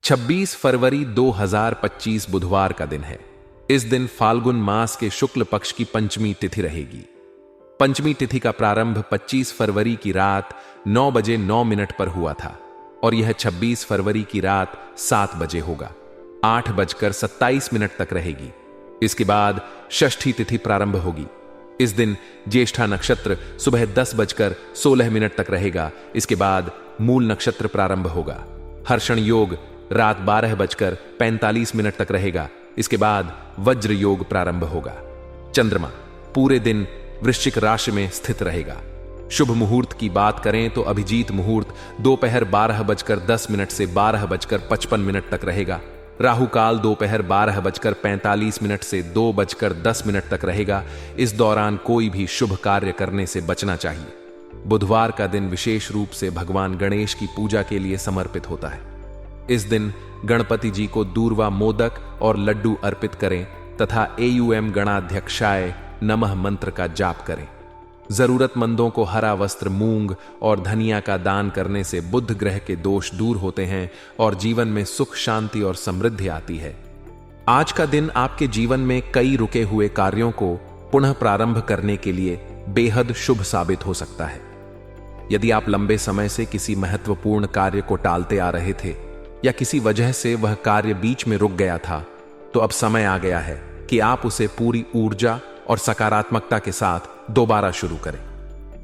26 फरवरी 2025 बुधवार का दिन है। इस दिन फाल्गुन मास के शुक्ल पक्ष की पंचमी तिथि रहेगी। पंचमी तिथि का प्रारंभ 25 फरवरी की रात 9:09 पर हुआ था और यह 26 फरवरी की रात 7 बजे होगा। 8:27 तक रहेगी। इसके बाद षष्ठी तिथि प्रारंभ होगी। इस दिन ज्येष्ठा नक्षत्र सुबह 10:16 तक रहेगा। इसके बाद मूल नक्षत्र प्रारंभ होगा। हर्षण योग रात 12:45 तक रहेगा। इसके बाद वज्र योग प्रारंभ होगा। चंद्रमा पूरे दिन वृश्चिक राशि में स्थित रहेगा। शुभ मुहूर्त की बात करें तो अभिजीत मुहूर्त दोपहर 12:10 से 12:55 तक रहेगा। राहु काल दोपहर 12:45 से 2:10 तक रहेगा। इस दौरान कोई भी शुभ कार्य करने से बचना चाहिए। बुधवार का दिन विशेष रूप से भगवान गणेश की पूजा के लिए समर्पित होता है। इस दिन गणपति जी को दूर्वा मोदक और लड्डू अर्पित करें तथा एयूएम गणाध्यक्षाय नमः मंत्र का जाप करें। जरूरतमंदों को हरा वस्त्र, मूंग और धनिया का दान करने से बुध ग्रह के दोष दूर होते हैं और जीवन में सुख, शांति और समृद्धि आती है। आज का दिन आपके जीवन में कई रुके हुए कार्यों को पुनः प्रारंभ करने के लिए बेहद शुभ साबित हो सकता है। यदि आप लंबे समय से किसी महत्वपूर्ण कार्य को टालते आ रहे थे या किसी वजह से वह कार्य बीच में रुक गया था, तो अब समय आ गया है कि आप उसे पूरी ऊर्जा और सकारात्मकता के साथ दोबारा शुरू करें।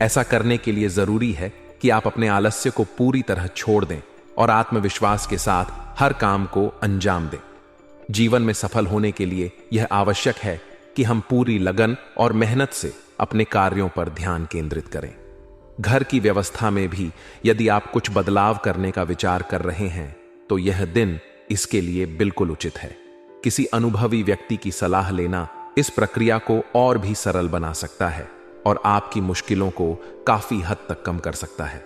ऐसा करने के लिए जरूरी है कि आप अपने आलस्य को पूरी तरह छोड़ दें और आत्मविश्वास के साथ हर काम को अंजाम दें। जीवन में सफल होने के लिए यह आवश्यक है कि हम पूरी लगन और मेहनत से अपने कार्यों पर ध्यान केंद्रित करें। घर की व्यवस्था में भी यदि आप कुछ बदलाव करने का विचार कर रहे हैं तो यह दिन इसके लिए बिल्कुल उचित है। किसी अनुभवी व्यक्ति की सलाह लेना इस प्रक्रिया को और भी सरल बना सकता है और आपकी मुश्किलों को काफी हद तक कम कर सकता है।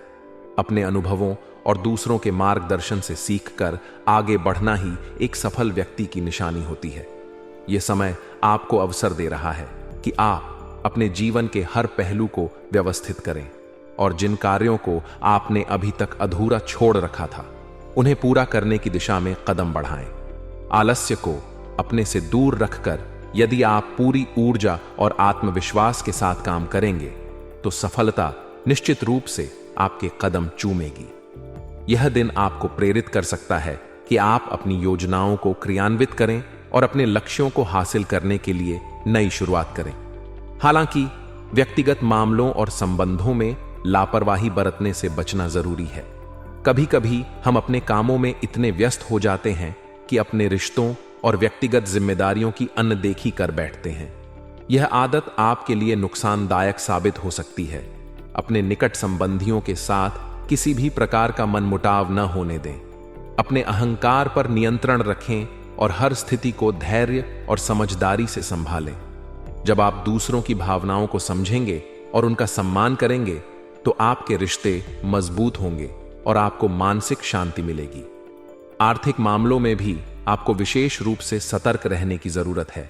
अपने अनुभवों और दूसरों के मार्गदर्शन से सीखकर आगे बढ़ना ही एक सफल व्यक्ति की निशानी होती है। यह समय आपको अवसर दे रहा है कि आप अपने जीवन के हर पहलू को व्यवस्थित करें और जिन कार्यों को आपने अभी तक अधूरा छोड़ रखा था उन्हें पूरा करने की दिशा में कदम बढ़ाएं। आलस्य को अपने से दूर रखकर यदि आप पूरी ऊर्जा और आत्मविश्वास के साथ काम करेंगे तो सफलता निश्चित रूप से आपके कदम चूमेगी। यह दिन आपको प्रेरित कर सकता है कि आप अपनी योजनाओं को क्रियान्वित करें और अपने लक्ष्यों को हासिल करने के लिए नई शुरुआत करें। हालांकि व्यक्तिगत मामलों और संबंधों में लापरवाही बरतने से बचना जरूरी है। कभी कभी हम अपने कामों में इतने व्यस्त हो जाते हैं कि अपने रिश्तों और व्यक्तिगत जिम्मेदारियों की अनदेखी कर बैठते हैं। यह आदत आपके लिए नुकसानदायक साबित हो सकती है। अपने निकट संबंधियों के साथ किसी भी प्रकार का मनमुटाव न होने दें। अपने अहंकार पर नियंत्रण रखें और हर स्थिति को धैर्य और समझदारी से संभालें। जब आप दूसरों की भावनाओं को समझेंगे और उनका सम्मान करेंगे तो आपके रिश्ते मजबूत होंगे और आपको मानसिक शांति मिलेगी। आर्थिक मामलों में भी आपको विशेष रूप से सतर्क रहने की जरूरत है।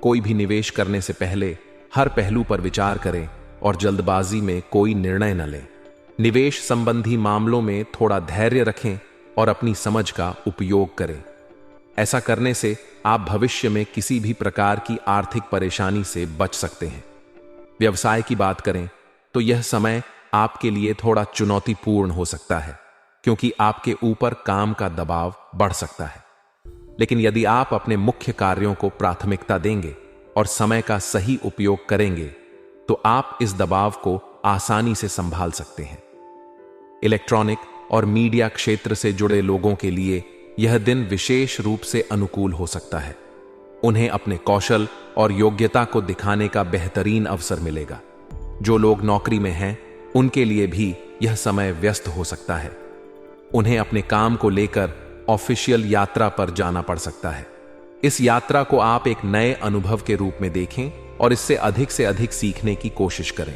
कोई भी निवेश करने से पहले हर पहलू पर विचार करें और जल्दबाजी में कोई निर्णय न लें। निवेश संबंधी मामलों में थोड़ा धैर्य रखें और अपनी समझ का उपयोग करें। ऐसा करने से आप भविष्य में किसी भी प्रकार की आर्थिक परेशानी से बच सकते हैं। व्यवसाय की बात करें तो यह समय आपके लिए थोड़ा चुनौतीपूर्ण हो सकता है क्योंकि आपके ऊपर काम का दबाव बढ़ सकता है। लेकिन यदि आप अपने मुख्य कार्यों को प्राथमिकता देंगे और समय का सही उपयोग करेंगे तो आप इस दबाव को आसानी से संभाल सकते हैं। इलेक्ट्रॉनिक और मीडिया क्षेत्र से जुड़े लोगों के लिए यह दिन विशेष रूप से अनुकूल हो सकता है। उन्हें अपने कौशल और योग्यता को दिखाने का बेहतरीन अवसर मिलेगा। जो लोग नौकरी में हैं उनके लिए भी यह समय व्यस्त हो सकता है। उन्हें अपने काम को लेकर ऑफिशियल यात्रा पर जाना पड़ सकता है। इस यात्रा को आप एक नए अनुभव के रूप में देखें और इससे अधिक सीखने की कोशिश करें।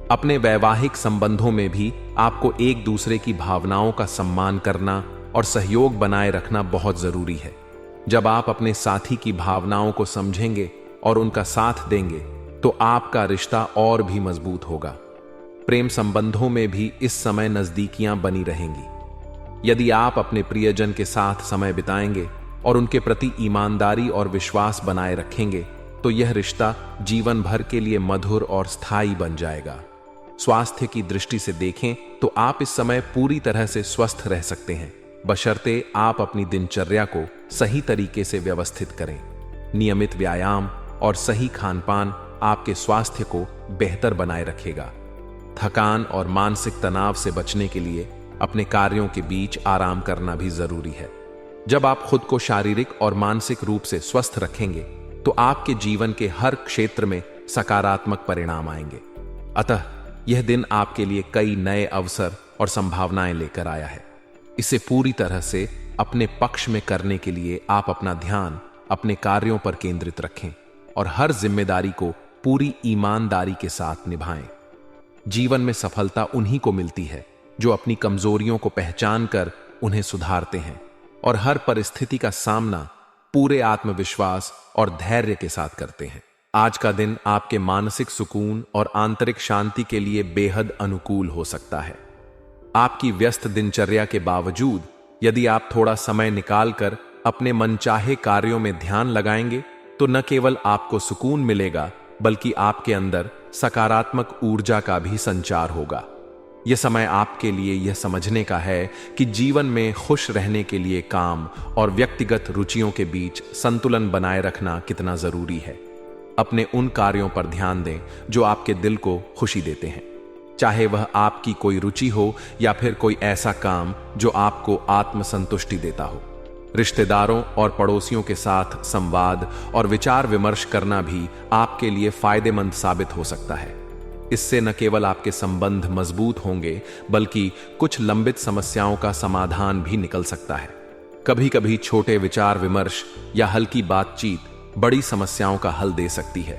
अपने वैवाहिक संबंधों में भी आपको एक दूसरे की भावनाओं का सम्मान करना और सहयोग बनाए रखना बहुत जरूरी है। जब आप अपने साथी की भावनाओं को समझेंगे और उनका साथ देंगे तो आपका रिश्ता और भी मजबूत होगा। प्रेम संबंधों में भी इस समय नजदीकियां बनी रहेंगी। यदि आप अपने प्रियजन के साथ समय बिताएंगे और उनके प्रति ईमानदारी और विश्वास बनाए रखेंगे तो यह रिश्ता जीवन भर के लिए मधुर और स्थायी बन जाएगा। स्वास्थ्य की दृष्टि से देखें तो आप इस समय पूरी तरह से स्वस्थ रह सकते हैं, बशर्ते आप अपनी दिनचर्या को सही तरीके से व्यवस्थित करें। नियमित व्यायाम और सही खानपान आपके स्वास्थ्य को बेहतर बनाए रखेगा। थकान और मानसिक तनाव से बचने के लिए अपने कार्यों के बीच आराम करना भी जरूरी है। जब आप खुद को शारीरिक और मानसिक रूप से स्वस्थ रखेंगे तो आपके जीवन के हर क्षेत्र में सकारात्मक परिणाम आएंगे। अतः यह दिन आपके लिए कई नए अवसर और संभावनाएं लेकर आया है। इसे पूरी तरह से अपने पक्ष में करने के लिए आप अपना ध्यान अपने कार्यों पर केंद्रित रखें और हर जिम्मेदारी को पूरी ईमानदारी के साथ निभाएं। जीवन में सफलता उन्हीं को मिलती है जो अपनी कमजोरियों को पहचान कर उन्हें सुधारते हैं और हर परिस्थिति का सामना पूरे आत्मविश्वास और धैर्य के साथ करते हैं। आज का दिन आपके मानसिक सुकून और आंतरिक शांति के लिए बेहद अनुकूल हो सकता है। आपकी व्यस्त दिनचर्या के बावजूद यदि आप थोड़ा समय निकालकर अपने मनचाहे कार्यों में ध्यान लगाएंगे तो न केवल आपको सुकून मिलेगा बल्कि आपके अंदर सकारात्मक ऊर्जा का भी संचार होगा। यह समय आपके लिए यह समझने का है कि जीवन में खुश रहने के लिए काम और व्यक्तिगत रुचियों के बीच संतुलन बनाए रखना कितना जरूरी है। अपने उन कार्यों पर ध्यान दें जो आपके दिल को खुशी देते हैं, चाहे वह आपकी कोई रुचि हो या फिर कोई ऐसा काम जो आपको आत्मसंतुष्टि देता हो। रिश्तेदारों और पड़ोसियों के साथ संवाद और विचार विमर्श करना भी आपके लिए फायदेमंद साबित हो सकता है। इससे न केवल आपके संबंध मजबूत होंगे बल्कि कुछ लंबित समस्याओं का समाधान भी निकल सकता है। कभी कभी छोटे विचार विमर्श या हल्की बातचीत बड़ी समस्याओं का हल दे सकती है।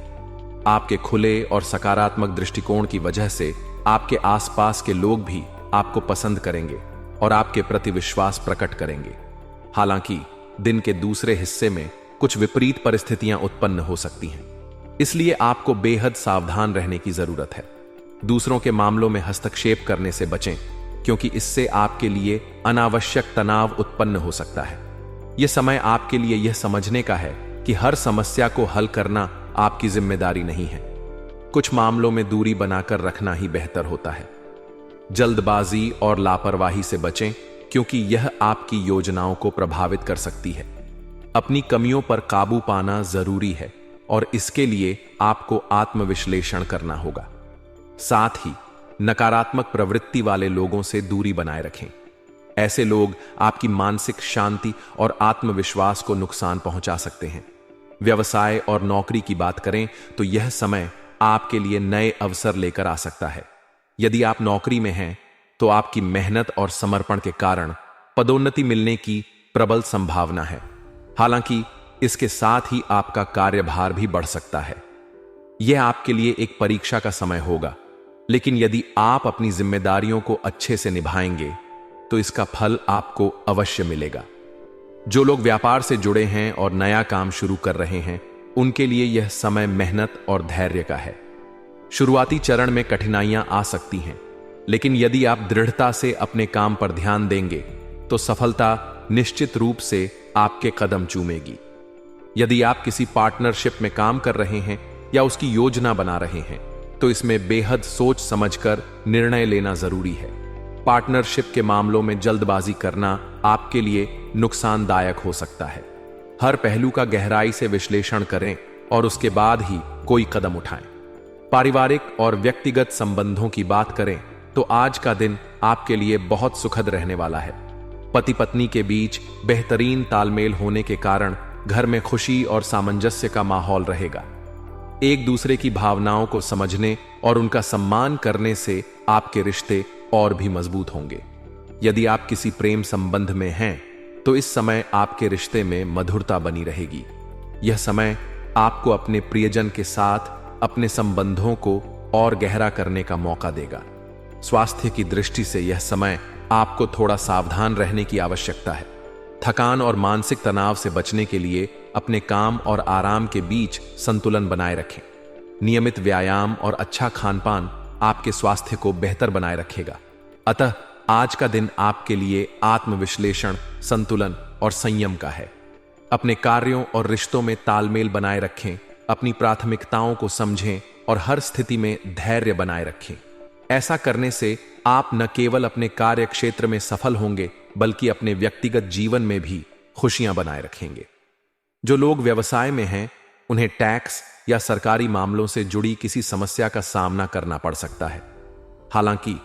आपके खुले और सकारात्मक दृष्टिकोण की वजह से आपके आसपास के लोग भी आपको पसंद करेंगे और आपके प्रति विश्वास प्रकट करेंगे। हालांकि दिन के दूसरे हिस्से में कुछ विपरीत परिस्थितियां उत्पन्न हो सकती हैं, इसलिए आपको बेहद सावधान रहने की जरूरत है। दूसरों के मामलों में हस्तक्षेप करने से बचें, क्योंकि इससे आपके लिए अनावश्यक तनाव उत्पन्न हो सकता है। यह समय आपके लिए यह समझने का है कि हर समस्या को हल करना आपकी जिम्मेदारी नहीं है। कुछ मामलों में दूरी बनाकर रखना ही बेहतर होता है। जल्दबाजी और लापरवाही से बचें, क्योंकि यह आपकी योजनाओं को प्रभावित कर सकती है। अपनी कमियों पर काबू पाना जरूरी है और इसके लिए आपको आत्मविश्लेषण करना होगा। साथ ही नकारात्मक प्रवृत्ति वाले लोगों से दूरी बनाए रखें। ऐसे लोग आपकी मानसिक शांति और आत्मविश्वास को नुकसान पहुंचा सकते हैं। व्यवसाय और नौकरी की बात करें तो यह समय आपके लिए नए अवसर लेकर आ सकता है। यदि आप नौकरी में हैं तो आपकी मेहनत और समर्पण के कारण पदोन्नति मिलने की प्रबल संभावना है। हालांकि इसके साथ ही आपका कार्यभार भी बढ़ सकता है। यह आपके लिए एक परीक्षा का समय होगा, लेकिन यदि आप अपनी जिम्मेदारियों को अच्छे से निभाएंगे तो इसका फल आपको अवश्य मिलेगा। जो लोग व्यापार से जुड़े हैं और नया काम शुरू कर रहे हैं, उनके लिए यह समय मेहनत और धैर्य का है। शुरुआती चरण में कठिनाइयां आ सकती हैं, लेकिन यदि आप दृढ़ता से अपने काम पर ध्यान देंगे तो सफलता निश्चित रूप से आपके कदम चूमेगी। यदि आप किसी पार्टनरशिप में काम कर रहे हैं या उसकी योजना बना रहे हैं तो इसमें बेहद सोच समझकर निर्णय लेना जरूरी है। पार्टनरशिप के मामलों में जल्दबाजी करना आपके लिए नुकसानदायक हो सकता है। हर पहलू का गहराई से विश्लेषण करें और उसके बाद ही कोई कदम उठाएं। पारिवारिक और व्यक्तिगत संबंधों की बात करें तो आज का दिन आपके लिए बहुत सुखद रहने वाला है। पति पत्नी के बीच बेहतरीन तालमेल होने के कारण घर में खुशी और सामंजस्य का माहौल रहेगा। एक दूसरे की भावनाओं को समझने और उनका सम्मान करने से आपके रिश्ते और भी मजबूत होंगे। यदि आप किसी प्रेम संबंध में हैं तो इस समय आपके रिश्ते में मधुरता बनी रहेगी। यह समय आपको अपने प्रियजन के साथ अपने संबंधों को और गहरा करने का मौका देगा। स्वास्थ्य की दृष्टि से यह समय आपको थोड़ा सावधान रहने की आवश्यकता है। थकान और मानसिक तनाव से बचने के लिए अपने काम और आराम के बीच संतुलन बनाए रखें। नियमित व्यायाम और अच्छा खानपान आपके स्वास्थ्य को बेहतर बनाए रखेगा। अतः आज का दिन आपके लिए आत्मविश्लेषण, संतुलन और संयम का है। अपने कार्यों और रिश्तों में तालमेल बनाए रखें, अपनी प्राथमिकताओं को समझें और हर स्थिति में धैर्य बनाए रखें। ऐसा करने से आप न केवल अपने कार्य क्षेत्र में सफल होंगे, बल्कि अपने व्यक्तिगत जीवन में भी खुशियां बनाए रखेंगे। जो लोग व्यवसाय में हैं, उन्हें टैक्स या सरकारी मामलों से जुड़ी किसी समस्या का सामना करना पड़ सकता है। हालांकि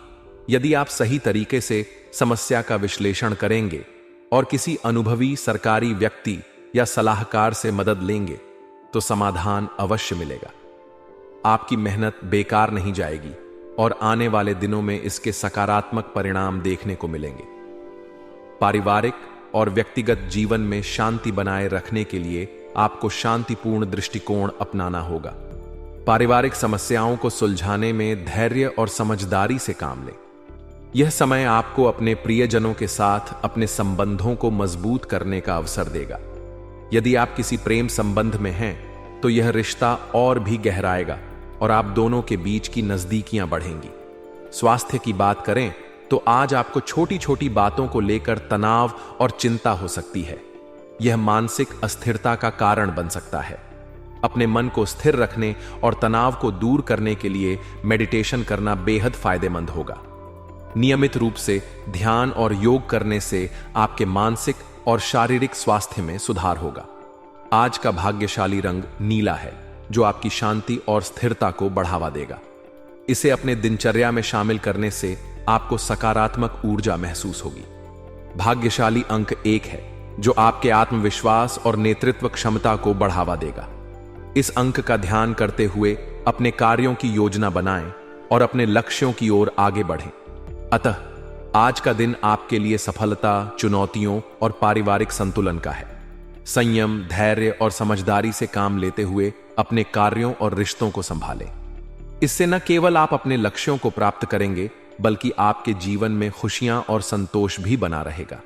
यदि आप सही तरीके से समस्या का विश्लेषण करेंगे और किसी अनुभवी सरकारी व्यक्ति या सलाहकार से मदद लेंगे, तो समाधान अवश्य मिलेगा। आपकी मेहनत बेकार नहीं जाएगी और आने वाले दिनों में इसके सकारात्मक परिणाम देखने को मिलेंगे। पारिवारिक और व्यक्तिगत जीवन में शांति बनाए रखने के लिए आपको शांतिपूर्ण दृष्टिकोण अपनाना होगा। पारिवारिक समस्याओं को सुलझाने में धैर्य और समझदारी से काम लें। यह समय आपको अपने प्रियजनों के साथ अपने संबंधों को मजबूत करने का अवसर देगा। यदि आप किसी प्रेम संबंध में हैं, तो यह रिश्ता और भी गहराएगा और आप दोनों के बीच की नजदीकियां बढ़ेंगी। स्वास्थ्य की बात करें तो आज आपको छोटी छोटी बातों को लेकर तनाव और चिंता हो सकती है। यह मानसिक अस्थिरता का कारण बन सकता है। अपने मन को स्थिर रखने और तनाव को दूर करने के लिए मेडिटेशन करना बेहद फायदेमंद होगा। नियमित रूप से ध्यान और योग करने से आपके मानसिक और शारीरिक स्वास्थ्य में सुधार होगा। आज का भाग्यशाली रंग नीला है, जो आपकी शांति और स्थिरता को बढ़ावा देगा। इसे अपने दिनचर्या में शामिल करने से आपको सकारात्मक ऊर्जा महसूस होगी। भाग्यशाली अंक 1 है, जो आपके आत्मविश्वास और नेतृत्व क्षमता को बढ़ावा देगा। इस अंक का ध्यान करते हुए अपने कार्यों की योजना बनाएं और अपने लक्ष्यों की ओर आगे बढ़ें। अतः आज का दिन आपके लिए सफलता, चुनौतियों और पारिवारिक संतुलन का है। संयम, धैर्य और समझदारी से काम लेते हुए अपने कार्यों और रिश्तों को संभालें। इससे न केवल आप अपने लक्ष्यों को प्राप्त करेंगे, बल्कि आपके जीवन में खुशियां और संतोष भी बना रहेगा।